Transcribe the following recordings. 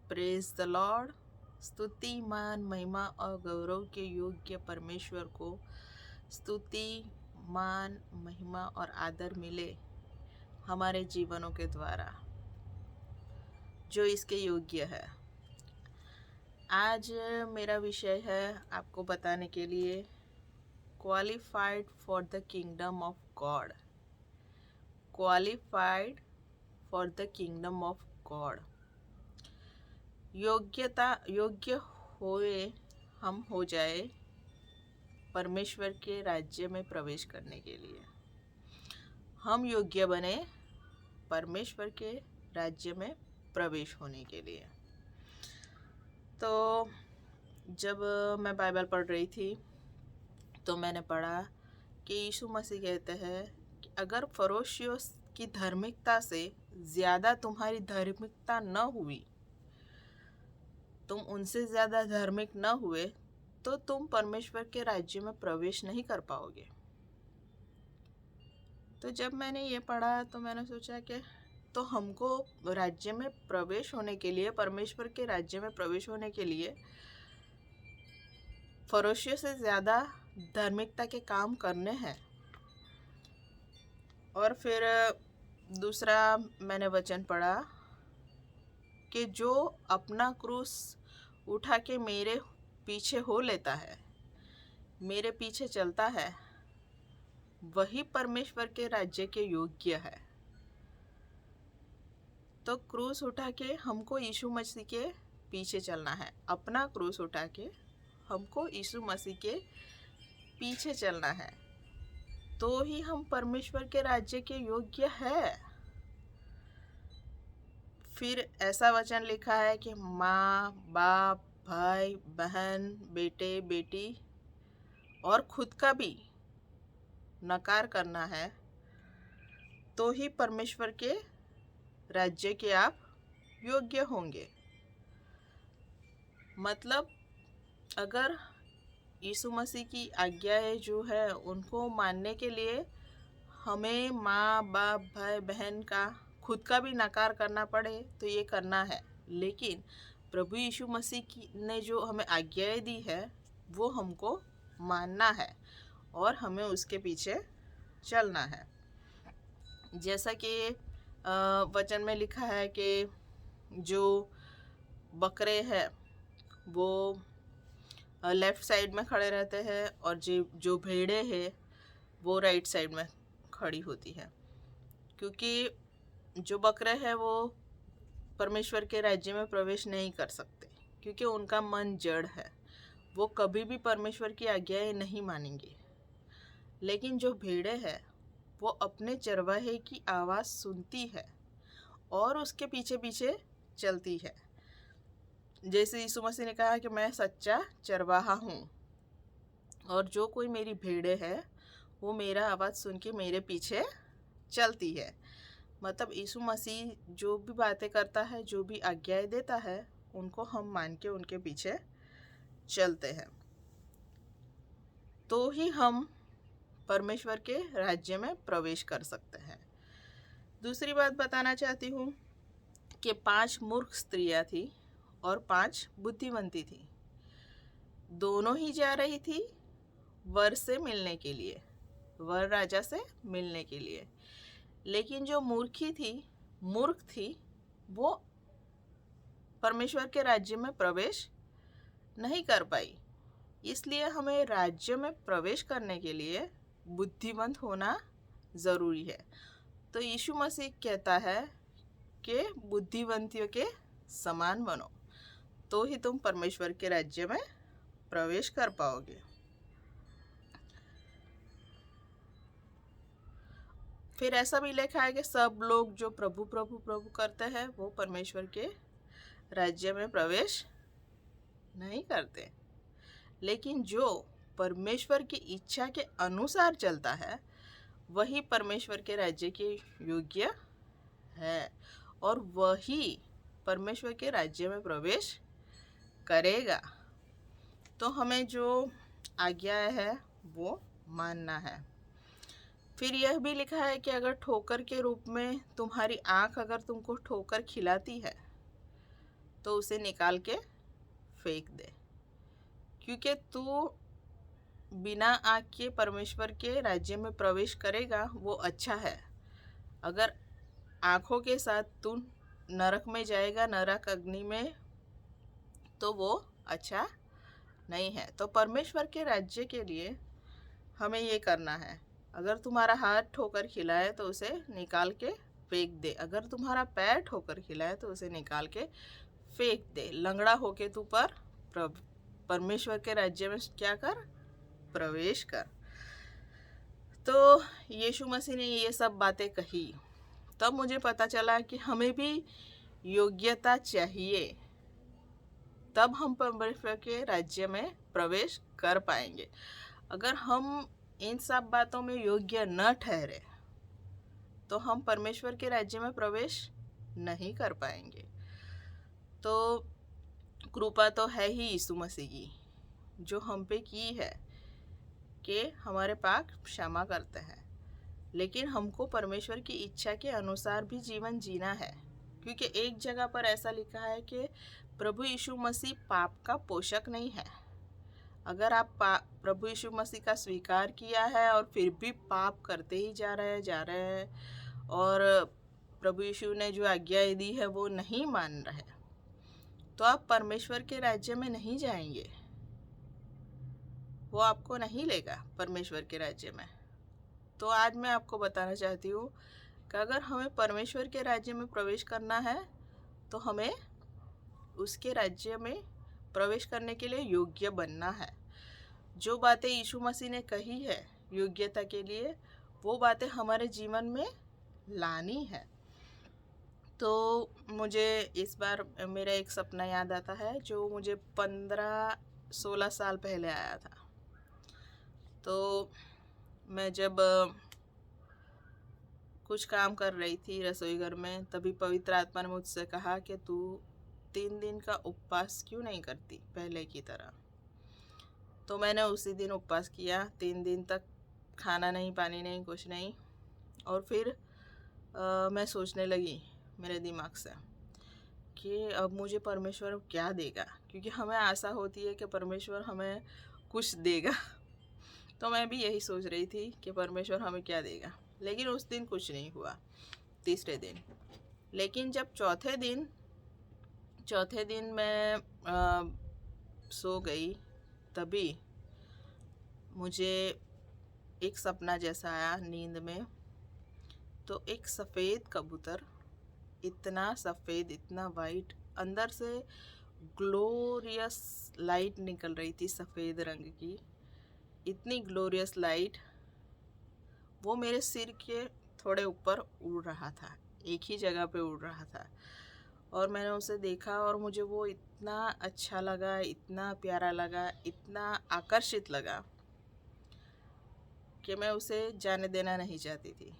Praise the Lord. स्तुति, मान, महिमा और गौरव के योग्य परमेश्वर को स्तुति, मान, महिमा और आदर मिले हमारे जीवनों के द्वारा, जो इसके योग्य है। आज मेरा विषय है आपको बताने के लिए qualified for the kingdom of God. Qualified for the kingdom of God, योग्य होए हम हो जाए परमेश्वर के राज्य में प्रवेश करने के लिए। हम योग्य बने परमेश्वर के राज्य में प्रवेश होने के लिए। तो जब मैं बाइबल पढ़ रही थी तो मैंने पढ़ा कि यीशु मसीह कहते हैं कि अगर फरोशियों की धार्मिकता से ज़्यादा तुम्हारी धार्मिकता न हुई, तुम उनसे ज़्यादा धार्मिक न हुए, तो तुम परमेश्वर के राज्य में प्रवेश नहीं कर पाओगे। तो जब मैंने ये पढ़ा तो मैंने सोचा कि तो हमको राज्य में प्रवेश होने के लिए, परमेश्वर के राज्य में प्रवेश होने के लिए फरोशियों से ज़्यादा धार्मिकता के काम करने हैं। और फिर दूसरा मैंने वचन पढ़ा कि जो अपना क्रूस उठा के मेरे पीछे हो लेता है, मेरे पीछे चलता है, वही परमेश्वर के राज्य के योग्य है। तो क्रूस उठा के हमको यीशु मसीह के पीछे चलना है। अपना क्रूस उठा के हमको यीशु मसीह के पीछे चलना है, तो ही हम परमेश्वर के राज्य के योग्य है। फिर ऐसा वचन लिखा है कि माँ, बाप, भाई, बहन, बेटे, बेटी और खुद का भी नकार करना है, तो ही परमेश्वर के राज्य के आप योग्य होंगे। मतलब अगर यीशु मसीह की आज्ञाएं जो है उनको मानने के लिए हमें माँ, बाप, भाई, बहन का, खुद का भी नकार करना पड़े तो ये करना है। लेकिन प्रभु यीशु मसीह की ने जो हमें आज्ञाएं दी है वो हमको मानना है और हमें उसके पीछे चलना है। जैसा कि वचन में लिखा है कि जो बकरे हैं वो लेफ़्ट साइड में खड़े रहते हैं और जो भेड़ें हैं वो राइट साइड में खड़ी होती है, क्योंकि जो बकरे हैं वो परमेश्वर के राज्य में प्रवेश नहीं कर सकते, क्योंकि उनका मन जड़ है, वो कभी भी परमेश्वर की आज्ञाएं नहीं मानेंगे। लेकिन जो भेड़ें हैं वो अपने चरवाहे की आवाज़ सुनती है और उसके पीछे पीछे चलती है। जैसे यीशु मसीह ने कहा कि मैं सच्चा चरवाहा हूँ और जो कोई मेरी भेड़ें है वो मेरा आवाज़ सुन के मेरे पीछे चलती है। मतलब यीशु मसीह जो भी बातें करता है, जो भी आज्ञाएं देता है, उनको हम मान के उनके पीछे चलते हैं, तो ही हम परमेश्वर के राज्य में प्रवेश कर सकते हैं। दूसरी बात बताना चाहती हूँ कि 5 मूर्ख स्त्रियाँ थी और 5 बुद्धिवंती थी। दोनों ही जा रही थी वर से मिलने के लिए, वर राजा से मिलने के लिए। लेकिन जो मूर्ख थी, वो परमेश्वर के राज्य में प्रवेश नहीं कर पाई। इसलिए हमें राज्य में प्रवेश करने के लिए बुद्धिमंत होना ज़रूरी है। तो यीशु मसीह कहता है कि बुद्धिवंतियों के समान बनो, तो ही तुम परमेश्वर के राज्य में प्रवेश कर पाओगे। फिर ऐसा भी लिखा है कि सब लोग जो प्रभु प्रभु प्रभु करते हैं वो परमेश्वर के राज्य में प्रवेश नहीं करते। लेकिन जो परमेश्वर की इच्छा के अनुसार चलता है वही परमेश्वर के राज्य के योग्य है और वही परमेश्वर के राज्य में प्रवेश करेगा। तो हमें जो आज्ञा है वो मानना है। फिर यह भी लिखा है कि अगर ठोकर के रूप में तुम्हारी आँख अगर तुमको ठोकर खिलाती है तो उसे निकाल के फेंक दे, क्योंकि तू बिना आँख के परमेश्वर के राज्य में प्रवेश करेगा वो अच्छा है। अगर आँखों के साथ तू नरक में जाएगा, नरक अग्नि में, तो वो अच्छा नहीं है। तो परमेश्वर के राज्य के लिए हमें ये करना है। अगर तुम्हारा हाथ ठोकर खिलाए तो उसे निकाल के फेंक दे। अगर तुम्हारा पैर ठोकर खिलाए तो उसे निकाल के फेंक दे। लंगड़ा होके तू परमेश्वर के राज्य में क्या कर, प्रवेश कर। तो यीशु मसीह ने ये सब बातें कही, तब मुझे पता चला कि हमें भी योग्यता चाहिए, तब हम परमेश्वर के राज्य में प्रवेश कर पाएंगे। अगर हम इन सब बातों में योग्य न ठहरे तो हम परमेश्वर के राज्य में प्रवेश नहीं कर पाएंगे। तो कृपा तो है ही यीशु मसीह की जो हम पे की है कि हमारे पाप क्षमा करते हैं, लेकिन हमको परमेश्वर की इच्छा के अनुसार भी जीवन जीना है। क्योंकि एक जगह पर ऐसा लिखा है कि प्रभु यीशु मसीह पाप का पोषक नहीं है। अगर आप प्रभु यीशु मसीह का स्वीकार किया है और फिर भी पाप करते ही जा रहे हैं और प्रभु यीशु ने जो आज्ञाएं दी है वो नहीं मान रहे, तो आप परमेश्वर के राज्य में नहीं जाएंगे। वो आपको नहीं लेगा परमेश्वर के राज्य में। तो आज मैं आपको बताना चाहती हूँ कि अगर हमें परमेश्वर के राज्य में प्रवेश करना है तो हमें उसके राज्य में प्रवेश करने के लिए योग्य बनना है। जो बातें यीशु मसीह ने कही है योग्यता के लिए, वो बातें हमारे जीवन में लानी है। तो मुझे इस बार मेरा एक सपना याद आता है जो मुझे 15-16 साल पहले आया था। तो मैं जब कुछ काम कर रही थी रसोई घर में, तभी पवित्र आत्मा ने मुझसे कहा कि तू 3 दिन का उपवास क्यों नहीं करती पहले की तरह। तो मैंने उसी दिन उपवास किया, 3 दिन तक खाना नहीं, पानी नहीं, कुछ नहीं। और फिर मैं सोचने लगी मेरे दिमाग से कि अब मुझे परमेश्वर क्या देगा, क्योंकि हमें आशा होती है कि परमेश्वर हमें कुछ देगा। तो मैं भी यही सोच रही थी कि परमेश्वर हमें क्या देगा, लेकिन उस दिन कुछ नहीं हुआ, तीसरे दिन। लेकिन जब चौथे दिन मैं सो गई, तभी मुझे एक सपना जैसा आया नींद में। तो एक सफ़ेद कबूतर, इतना सफ़ेद, इतना वाइट, अंदर से ग्लोरियस लाइट निकल रही थी सफ़ेद रंग की, इतनी ग्लोरियस लाइट, वो मेरे सिर के थोड़े ऊपर उड़ रहा था, एक ही जगह पे उड़ रहा था। और मैंने उसे देखा और मुझे वो इतना अच्छा लगा, इतना प्यारा लगा, इतना आकर्षित लगा कि मैं उसे जाने देना नहीं चाहती थी।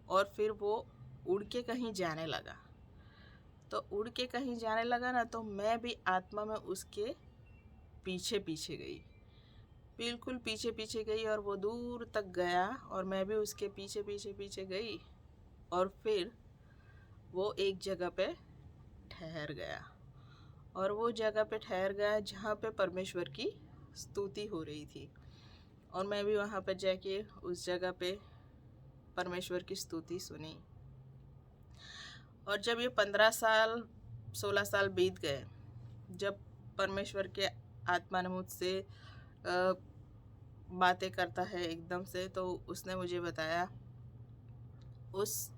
और फिर वो उड़ के कहीं जाने लगा। तो उड़ के कहीं जाने लगा ना, तो मैं भी आत्मा में उसके पीछे पीछे गई, बिल्कुल पीछे पीछे गई, और वो दूर तक गया और मैं भी उसके पीछे पीछे पीछे गई। और फिर वो एक जगह पे ठहर गया, और वो जगह पे ठहर गया जहाँ पे परमेश्वर की स्तुति हो रही थी। और मैं भी वहाँ पर जाके उस जगह पे परमेश्वर की स्तुति सुनी। और जब ये 15-16 साल बीत गए, जब परमेश्वर के आत्मा ने मुझसे बातें करता है एकदम से, तो उसने मुझे बताया, उस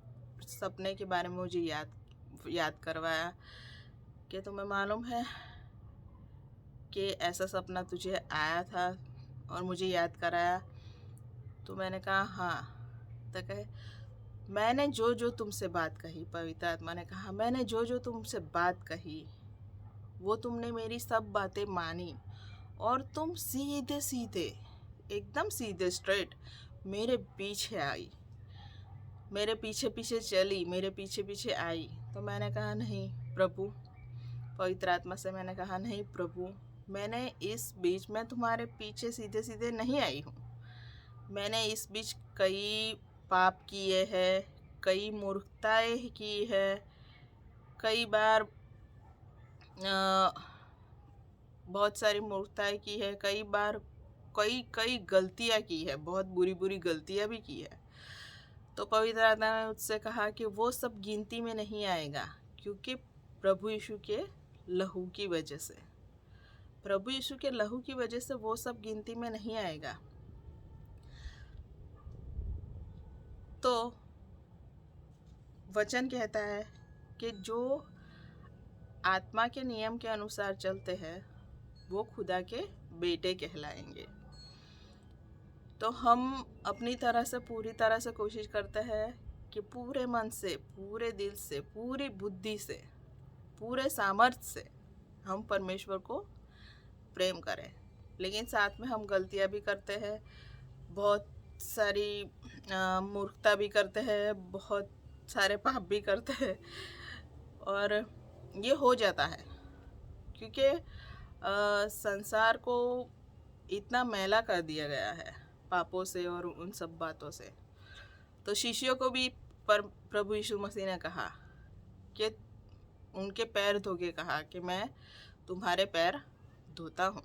सपने के बारे में मुझे याद करवाया कि तुम्हें मालूम है कि ऐसा सपना तुझे आया था, और मुझे याद कराया। तो मैंने कहा हाँ। तो कहे, मैंने जो जो तुमसे बात कही, पवित्र आत्मा ने कहा, मैंने जो जो तुमसे बात कही वो तुमने मेरी सब बातें मानी, और तुम सीधे सीधे, एकदम सीधे स्ट्रेट मेरे पीछे आई, मेरे पीछे पीछे चली, मेरे पीछे पीछे आई। तो मैंने कहा नहीं प्रभु, पवित्र आत्मा से मैंने कहा नहीं प्रभु, मैंने इस बीच में तुम्हारे पीछे सीधे सीधे नहीं आई हूँ। मैंने इस बीच कई पाप किए हैं, कई मूर्खताएं की है, कई बार बहुत सारी मूर्खताएं की है, कई बार कई कई गलतियां की है, बहुत बुरी बुरी गलतियां भी की है। तो पवित्र आत्मा ने उससे कहा कि वो सब गिनती में नहीं आएगा, क्योंकि प्रभु यीशु के लहू की वजह से, प्रभु यीशु के लहू की वजह से वो सब गिनती में नहीं आएगा। तो वचन कहता है कि जो आत्मा के नियम के अनुसार चलते हैं वो खुदा के बेटे कहलाएंगे। तो हम अपनी तरह से पूरी तरह से कोशिश करते हैं कि पूरे मन से, पूरे दिल से, पूरी बुद्धि से, पूरे सामर्थ्य से हम परमेश्वर को प्रेम करें, लेकिन साथ में हम गलतियां भी करते हैं, बहुत सारी मूर्खता भी करते हैं, बहुत सारे पाप भी करते हैं, और ये हो जाता है क्योंकि संसार को इतना मैला कर दिया गया है पापों से और उन सब बातों से। तो शिष्यों को भी प्रभु यीशु मसीह ने कहा कि उनके पैर धो के कहा कि मैं तुम्हारे पैर धोता हूँ।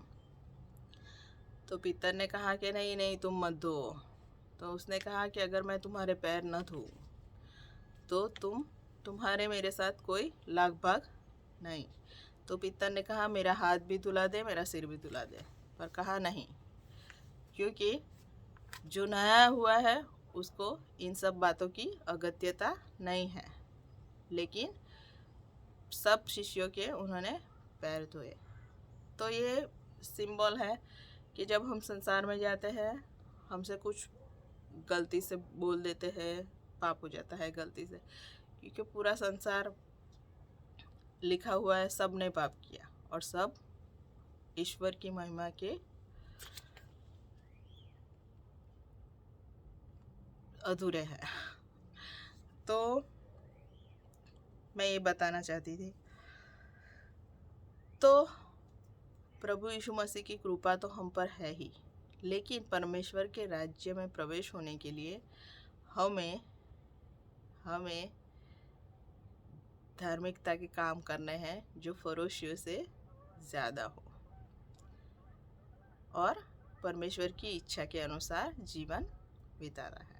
तो पीतर ने कहा कि नहीं नहीं, तुम मत धो। तो उसने कहा कि अगर मैं तुम्हारे पैर न धोऊं तो तुम्हारे मेरे साथ कोई लाग भाग नहीं। तो पीतर ने कहा मेरा हाथ भी धुला दे, मेरा सिर भी धुला दे, पर कहा नहीं, क्योंकि जो नया हुआ है उसको इन सब बातों की अगत्यता नहीं है। लेकिन सब शिष्यों के उन्होंने पैर धोए। तो ये सिंबल है कि जब हम संसार में जाते हैं, हमसे कुछ गलती से बोल देते हैं, पाप हो जाता है गलती से, क्योंकि पूरा संसार लिखा हुआ है सब ने पाप किया और सब ईश्वर की महिमा के अधूरे हैं। तो मैं ये बताना चाहती थी। तो प्रभु यीशु मसीह की कृपा तो हम पर है ही, लेकिन परमेश्वर के राज्य में प्रवेश होने के लिए हमें धार्मिकता के काम करने हैं जो फरोशियों से ज़्यादा हो और परमेश्वर की इच्छा के अनुसार जीवन बिताना है।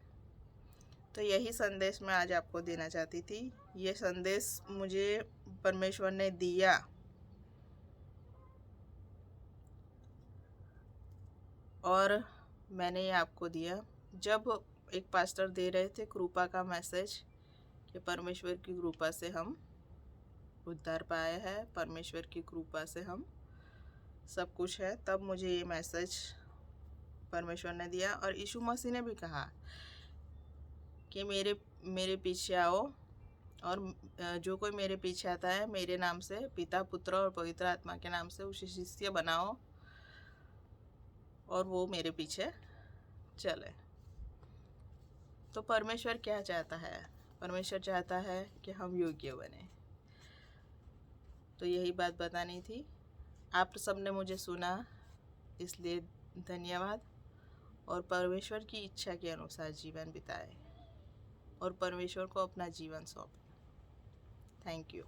तो यही संदेश मैं आज आपको देना चाहती थी। ये संदेश मुझे परमेश्वर ने दिया और मैंने ये आपको दिया। जब एक पास्टर दे रहे थे कृपा का मैसेज कि परमेश्वर की कृपा से हम उद्धार पाए हैं, परमेश्वर की कृपा से हम सब कुछ है, तब मुझे ये मैसेज परमेश्वर ने दिया। और यीशु मसीह ने भी कहा कि मेरे पीछे आओ, और जो कोई मेरे पीछे आता है मेरे नाम से, पिता पुत्र और पवित्र आत्मा के नाम से उसे शिष्य बनाओ और वो मेरे पीछे चले। तो परमेश्वर क्या चाहता है? परमेश्वर चाहता है कि हम योग्य बने। तो यही बात बतानी थी। आप सबने मुझे सुना, इसलिए धन्यवाद। और परमेश्वर की इच्छा के अनुसार जीवन बिताए और परमेश्वर को अपना जीवन सौंपे। Thank you.